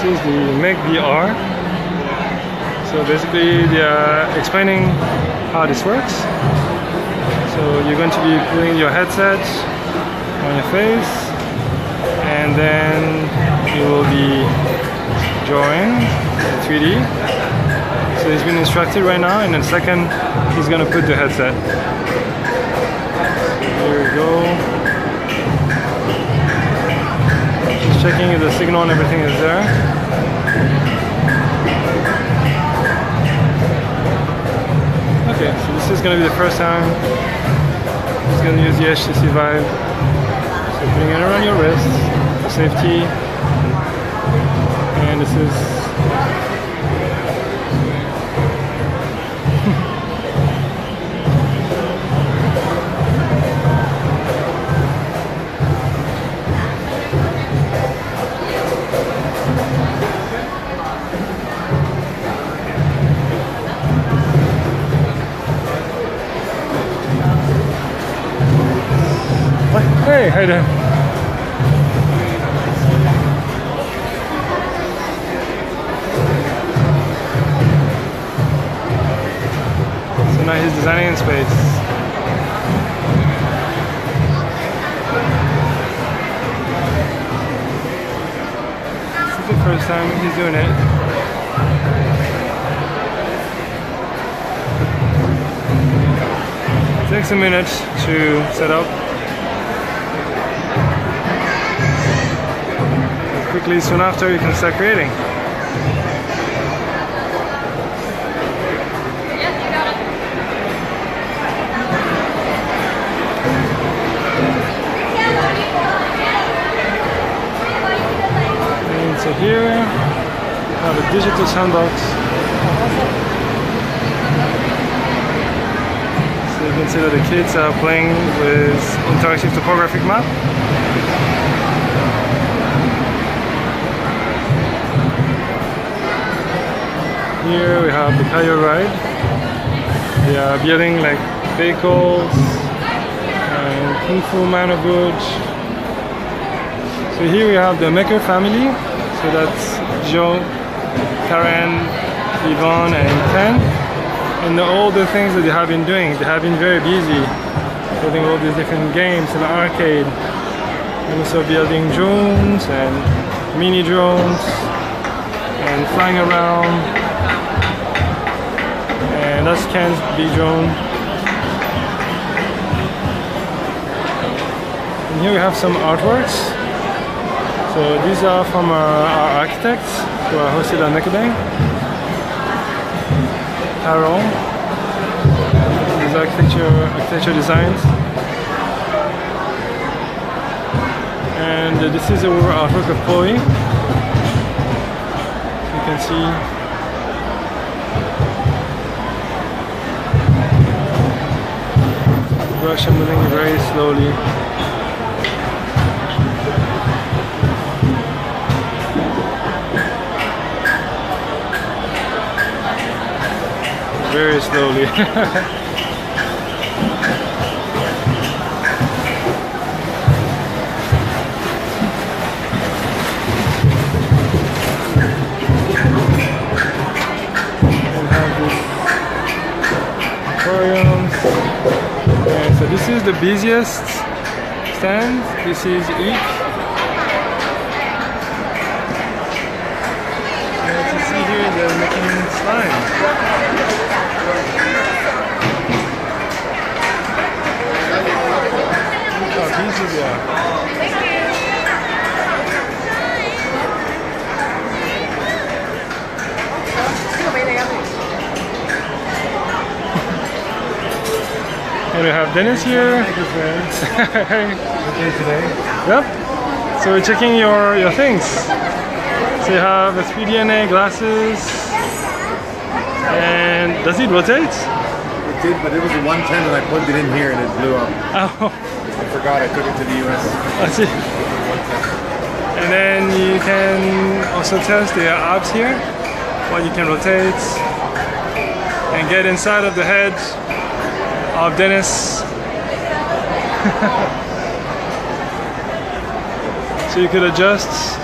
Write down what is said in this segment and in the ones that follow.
This is the MakeBay. So basically they are explaining how this works. So you're going to be putting your headset on your face, and then you will be drawing in 3D. So he's been instructed right now, and in a second he's going to put the headset. So here we go. Just checking if the signal and everything is there. Okay, so this is going to be the first time he's going to use the HTC Vive. So putting it around your wrist for safety. And this is hey, how you doing? So now he's designing in space. This is the first time he's doing it. It takes a minute to set up. Quickly, soon after, you can start creating. And so here, I have a digital sandbox. So you can see that the kids are playing with interactive topographic map. Here we have the kayak ride. They are building like vehicles and Kung Fu Manor. So here we have the Maker family. So that's Joe, Karen, Yvonne and Ken. And all the things that they have been doing. They have been very busy building all these different games in the arcade. And also building drones and mini drones and flying around. And that's Ken's big drone. And here we have some artworks. So these are from our architects who are hosted at MakerBay. Carol. These architecture designs. And this is our artwork of Chloe. You can see. Brush and moving very slowly. Very slowly. And have this aquariums. So this is the busiest stand. This is Eek. And as you see here, they're making slime. Look how busy they are. And we have Dennis here. Hey, okay, today. Yep. So we're checking your things. So you have a 3DNA glasses. And does it rotate? It did, but it was a 110 and I plugged it in here and it blew up. Oh. I forgot I took it to the US. I see. And then you can also test the abs here. What you can rotate and get inside of the head of Dennis. So you could adjust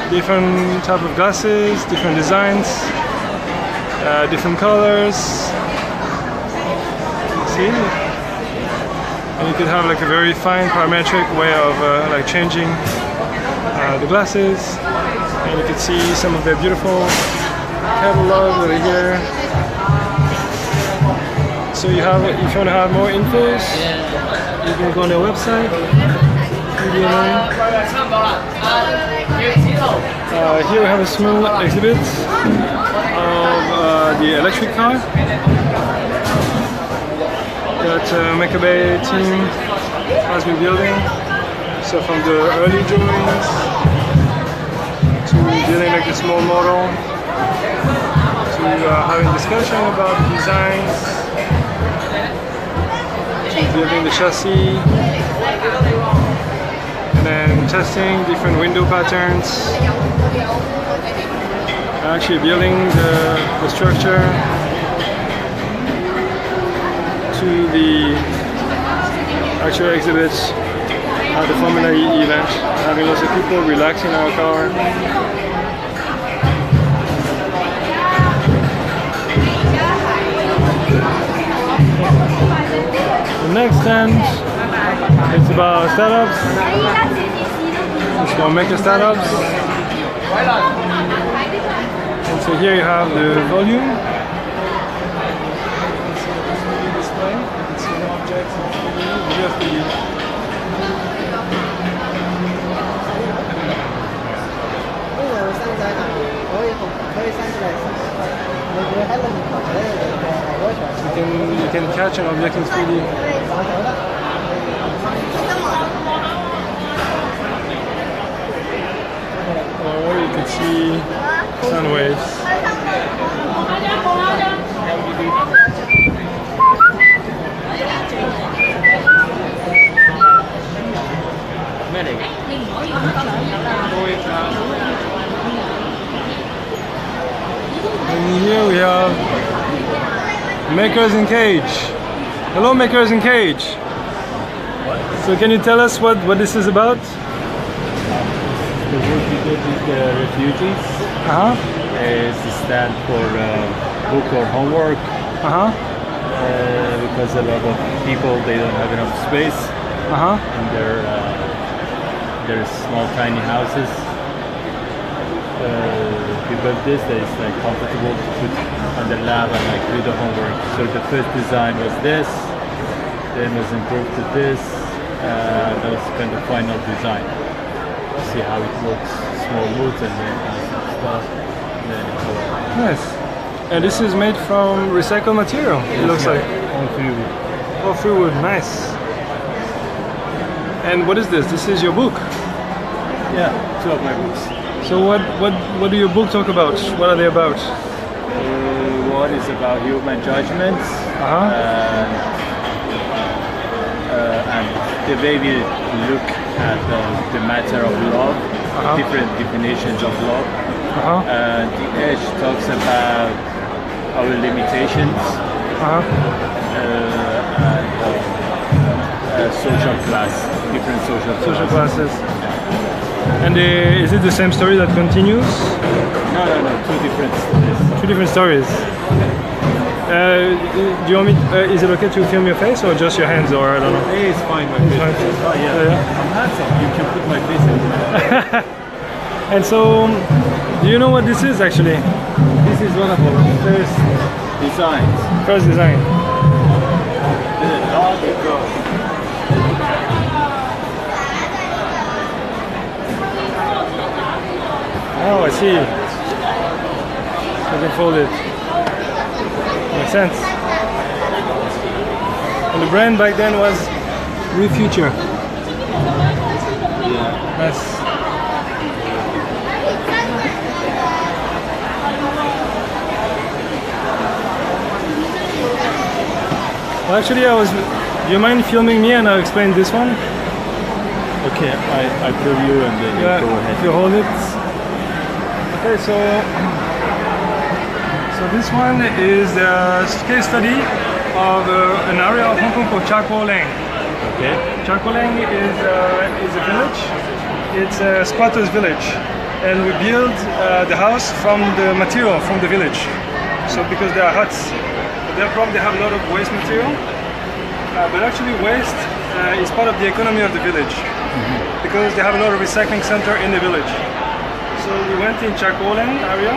different type of glasses, different designs, different colors. See? And you could have like a very fine parametric way of like changing the glasses. And you can see some of their beautiful catalogs over here. So you have, if you want to have more infos, you can go on their website. Here we have a small exhibit of the electric car that MakerBay team has been building. So from the early drawings to building like a small model to having discussion about the designs, to building the chassis, and then testing different window patterns, actually building the structure to the actual exhibits at the Formula E event, having lots of people relaxing in our car. The next stand, it's about startups. It's called Maker Startups. And so here you have the volume. Display. You can see the objects and you can catch an object in 3D. Or you can see sound waves. And here we have Makers in Cage. Hello, Makers in Cage. So can you tell us what this is about? The work we did with the refugees is to stand for book or homework because a lot of people, they don't have enough space in their small tiny houses. We built this that is like comfortable to put on the lab and like do the homework. So the first design was this, then was improved to this, that was kind of the final design. See how it works, small moves and then stuff. And then nice. And this is made from recycled material, it looks like. All free wood. Oh, free wood, nice. And what is this? This is your book? Yeah, 2 of my books. So what do your book talk about? What are they about? One is about human judgments and the way we look at the matter of love, different definitions of love. And the edge talks about our limitations and social class, different social classes. And is it the same story that continues? No, 2 different stories. 2 different stories. Do you want me? Is it okay to film your face or just your hands, or I don't know? It's fine, my face. Oh yeah. I'm handsome. You can put my face in. And so, do you know what this is actually? This is one of our first designs. First design. Long ago. Oh, I see. I can fold it. Makes sense. And the brand back then was Refuture. Yeah. Nice. Well, actually, do you mind filming me and I'll explain this one? Okay, I film you and then you go ahead. If you hold it. Okay, so this one is the case study of an area of Hong Kong called Chakuoleng. Okay. Chakuoleng is a village. It's a squatter's village. and we build the house from the material from the village. So because they are huts, their problem, they have a lot of waste material, but actually waste is part of the economy of the village because they have a lot of recycling center in the village. So we went in Chakolen area,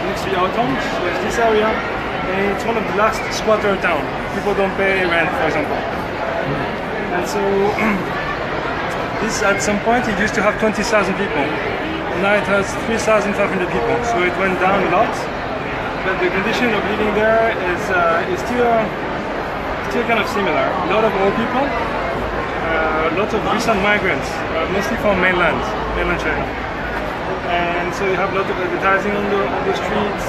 next to the Automs. There's this area, and it's one of the last squatter town. People don't pay rent, for example. And so this at some point it used to have 20,000 people. Now it has 3,500 people, so it went down a lot. But the condition of living there is still kind of similar. A lot of old people, lots of recent migrants, mostly from mainland China. And so you have a lot of advertising on the streets.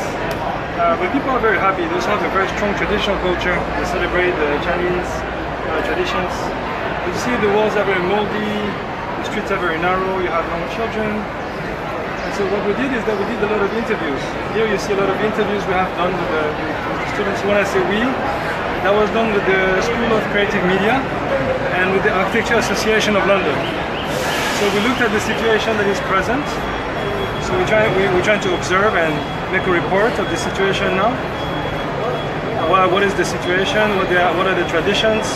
But people are very happy. They also have a very strong traditional culture. They celebrate the Chinese traditions. But you see the walls are very moldy, the streets are very narrow, you have young children. And so what we did is that we did a lot of interviews. Here you see a lot of interviews we have done with the students. When I say we, that was done with the School of Creative Media and with the Architecture Association of London. So we looked at the situation that is present. So we're trying to observe and make a report of the situation now. What is the situation? What are the traditions?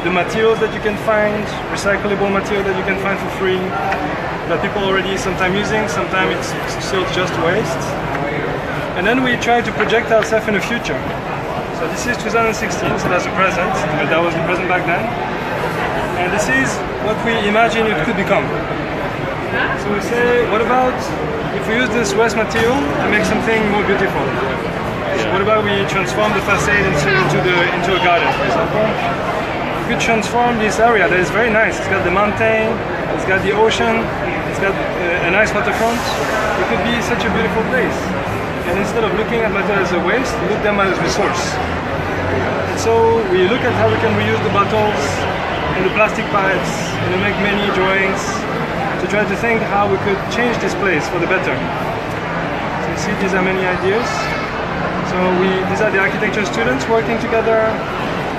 The materials that you can find, recyclable material that you can find for free, that people already sometimes using, sometimes it's still just waste. And then we try to project ourselves in the future. So this is 2016, so that's the present, but that was the present back then. And this is what we imagine it could become. So we say, what about if we use this waste material and make something more beautiful? So what about we transform the facade into a garden, for example? We could transform this area that is very nice. It's got the mountain, it's got the ocean, it's got a nice waterfront. It could be such a beautiful place. And instead of looking at material as a waste, look at them as a resource. And so we look at how we can reuse the bottles and the plastic pipes and we make many drawings to try to think how we could change this place for the better. So you see, these are many ideas. So these are the architecture students working together,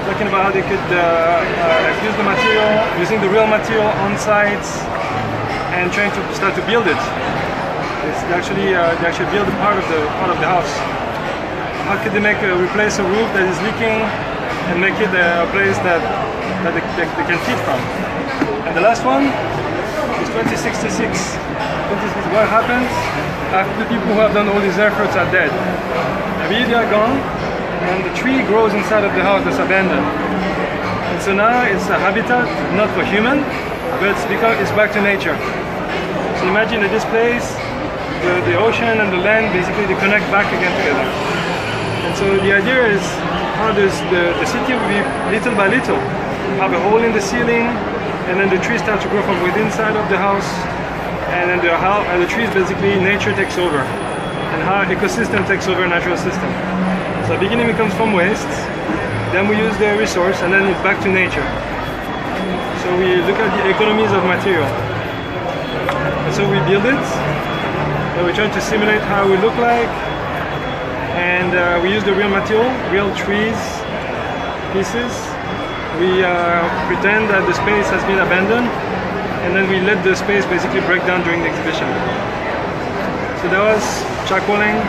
talking about how they could use the material, using the real material on site, and trying to start to build it. They actually build a part of the house. How could they replace a roof that is leaking and make it a place that they can feed from? And the last one is 2066. What happens after the people who have done all these efforts are dead? Maybe they are gone, and the tree grows inside of the house that's abandoned. And so now it's a habitat not for human, but it's back to nature. So imagine that this place, the ocean and the land, basically they connect back again together. And so the idea is how does the city will be little by little have a hole in the ceiling, and then the trees start to grow from within side of the house, and then the trees basically nature takes over, and how ecosystem takes over natural system. So beginning it comes from waste, then we use the resource, and then it's back to nature. So we look at the economies of material. And so we build it, and we're trying to simulate how we look like, and we use the real material, real trees, pieces. We pretend that the space has been abandoned, and then we let the space basically break down during the exhibition. So that was Chakoling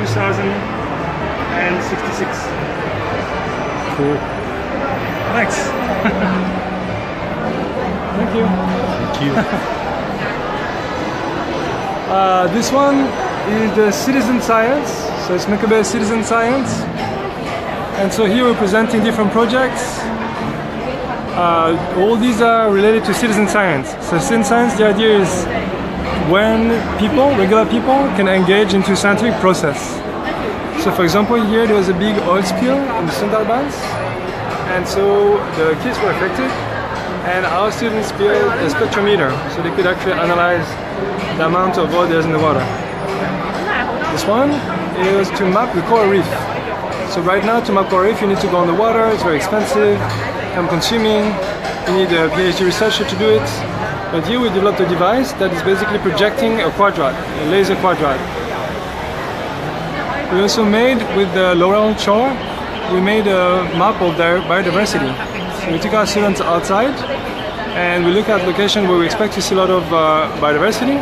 2066. Cool. Thanks. Thank you. Thank you. This one is the citizen science. So it's MakerBay citizen science. And so here we're presenting different projects. All these are related to citizen science. So citizen science, the idea is when regular people, can engage into scientific process. So for example, here there was a big oil spill in the Sundarbans, and so the kids were affected, and our students built a spectrometer, so they could actually analyze the amount of oil there's in the water. This one is to map the coral reef. So right now, to map coral reef, you need to go on the water, it's very expensive, time consuming, you need a PhD researcher to do it. But here we developed a device that is basically projecting a quadrat, a laser quadrat. We also made, with the Laurel Shore, we made a map of their biodiversity. So we took our students outside and we look at locations where we expect to see a lot of biodiversity.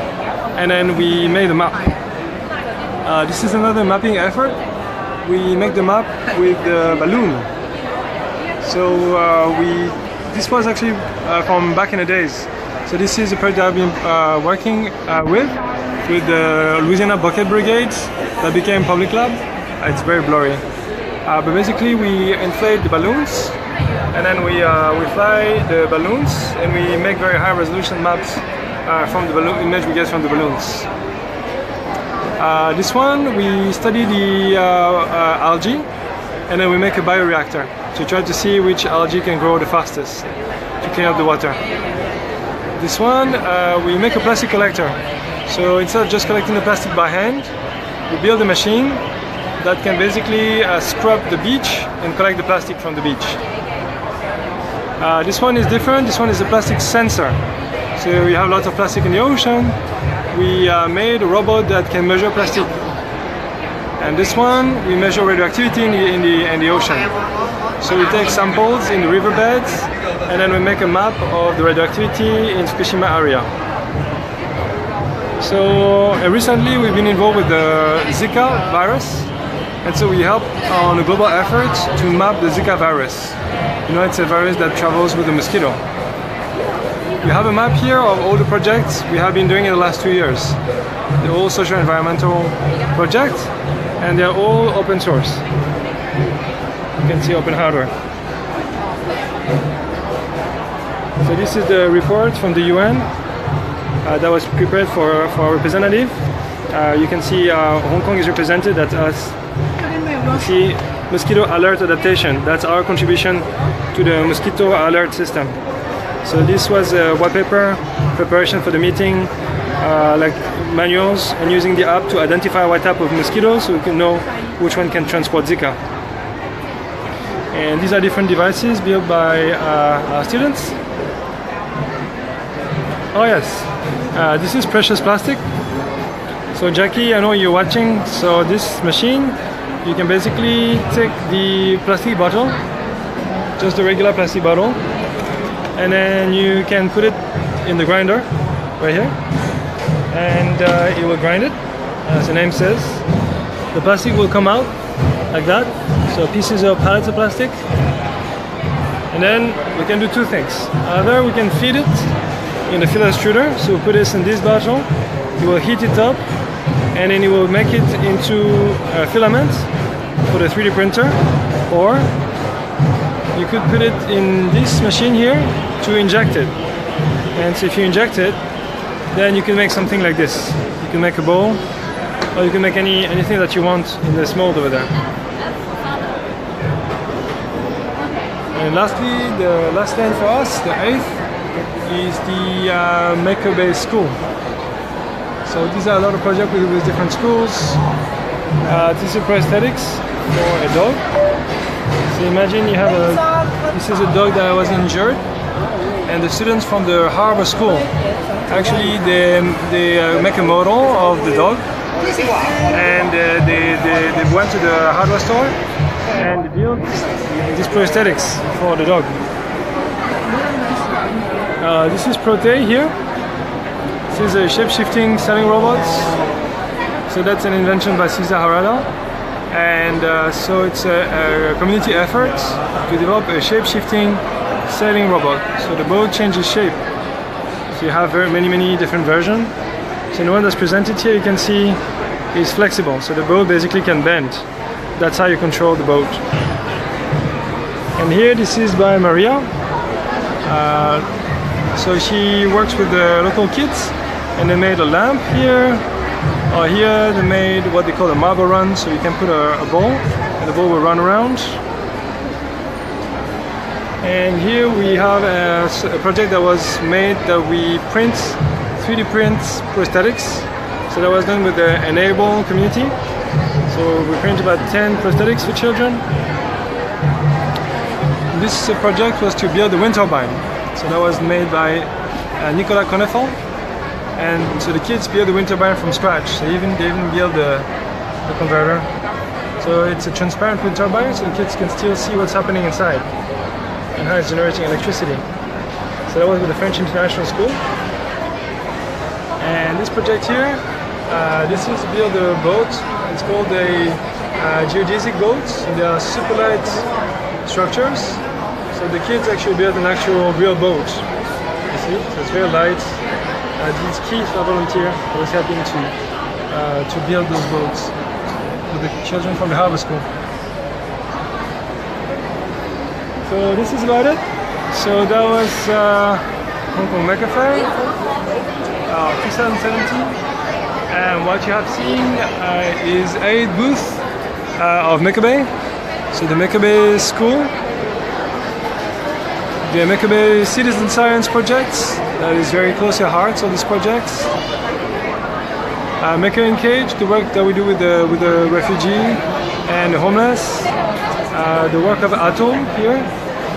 and then we made a map. This is another mapping effort. We make the map with the balloon. So this was actually from back in the days. So this is a project I've been working with the Louisiana Bucket Brigades that became Public Lab. It's very blurry. But basically we inflate the balloons, and then we fly the balloons, and we make very high resolution maps from the balloon image we get from the balloons. This one we study the algae, and then we make a bioreactor to try to see which algae can grow the fastest to clean up the water. This one we make a plastic collector. So instead of just collecting the plastic by hand, we build a machine that can basically scrub the beach and collect the plastic from the beach. This one is different. This one is a plastic sensor. So we have lots of plastic in the ocean. We made a robot that can measure plastic. And this one, we measure radioactivity in the ocean. So we take samples in the riverbeds, and then we make a map of the radioactivity in Fukushima area. So recently we've been involved with the Zika virus, and so we help on a global effort to map the Zika virus. You know, it's a virus that travels with a mosquito. We have a map here of all the projects we have been doing in the last 2 years. They're all social environmental projects, and they're all open source. You can see open hardware. So this is the report from the UN that was prepared for our representative. You can see Hong Kong is represented, that's us. You see mosquito alert adaptation, that's our contribution to the mosquito alert system. So this was a white paper preparation for the meeting, like manuals, and using the app to identify what type of mosquitoes, so we can know which one can transport Zika. And these are different devices built by our students. Oh yes, this is precious plastic. So Jackie, I know you're watching. So this machine, you can basically take the plastic bottle, just the regular plastic bottle, and then you can put it in the grinder right here, and it will grind it, as the name says. The plastic will come out like that, so pieces of pallets of plastic, and then we can do two things. Either we can feed it in the filler extruder, so we put this in this bottle, it will heat it up, and then it will make it into a filament for the 3D printer, or you could put it in this machine here to inject it. And so if you inject it, then you can make something like this. You can make a bowl, or you can make anything that you want in this mold over there. And lastly, the last stand for us, the 8th, is the MakerBay school. So these are a lot of projects with different schools. This is prosthetics for a dog. So imagine you have this is a dog that was injured, and the students from the Harvard School, actually they make a model of the dog, and they went to the hardware store and built these prosthetics for the dog. This is Prote here. This is a shape-shifting selling robots. So that's an invention by Cesar Harada. And so it's a community effort to develop a shape-shifting sailing robot. So the boat changes shape. So you have many different versions. So the one that's presented here, you can see, is flexible. So the boat basically can bend. That's how you control the boat. And here, this is by Maria. So she works with the local kids, and they made a lamp here. Here they made what they call a marble run, so you can put a ball, and the ball will run around. And here we have a project that was made that we print, 3D print prosthetics. So that was done with the Enable community. So we print about 10 prosthetics for children. This project was to build a wind turbine. So that was made by Nicolas Connefal. And so the kids build the wind turbine from scratch. So they even build the converter. So it's a transparent wind turbine, so the kids can still see what's happening inside and how it's generating electricity. So that was with the French International School. And this project here, this is to build a boat. It's called a geodesic boat. So they are super light structures. So the kids actually build an actual real boat. You see, so it's very light. These Keith, a volunteer, was helping to build those boats for the children from the harbor school. So this is about it. So that was Hong Kong MakerFaire 2017. And what you have seen is a booth of MakerBay. So the MakerBay school, the MakerBay Citizen Science projects, that is very close to the heart of these projects. Maker in Cage, the work that we do with the refugee and the homeless. The work of Atom here,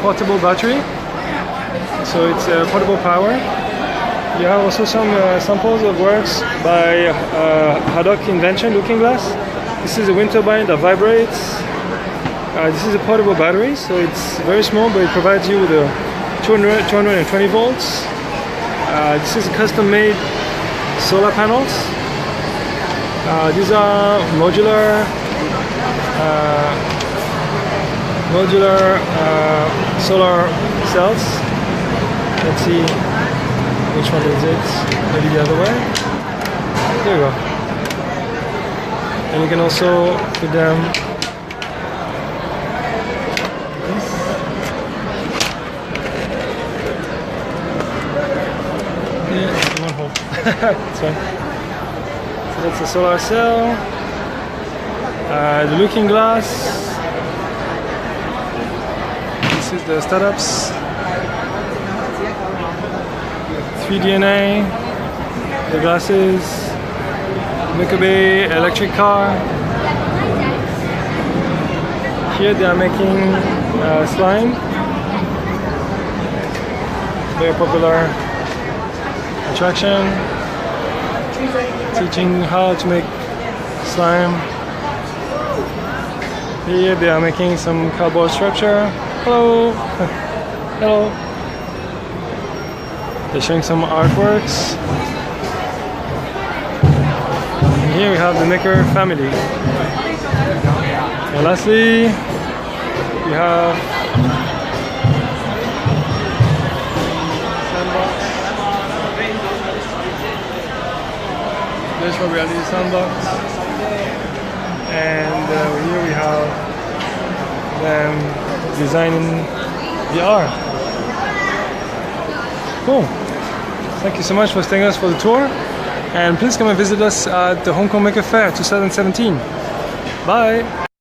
portable battery. So it's portable power. You have also some samples of works by Haddock Invention Looking Glass. This is a wind turbine that vibrates. This is a portable battery, so it's very small, but it provides you with a 220 volts. This is custom-made solar panels. These are modular solar cells. Let's see which one is it. Maybe the other way. There you go. And you can also put them. Yeah, one hole. That's fine. So that's a solar cell. The looking glass. This is the startups. 3DNA. The glasses. MakerBay electric car. Here they are making slime. Very popular attraction. Teaching how to make slime. Here they are making some cardboard structure. Hello! Hello! They're showing some artworks. And here we have the Maker family. And lastly, we have sandbox. Virtual reality sandbox. And here we have them designing VR. Cool. Thank you so much for staying with us for the tour. And please come and visit us at the Hong Kong MakerFaire 2017. Bye!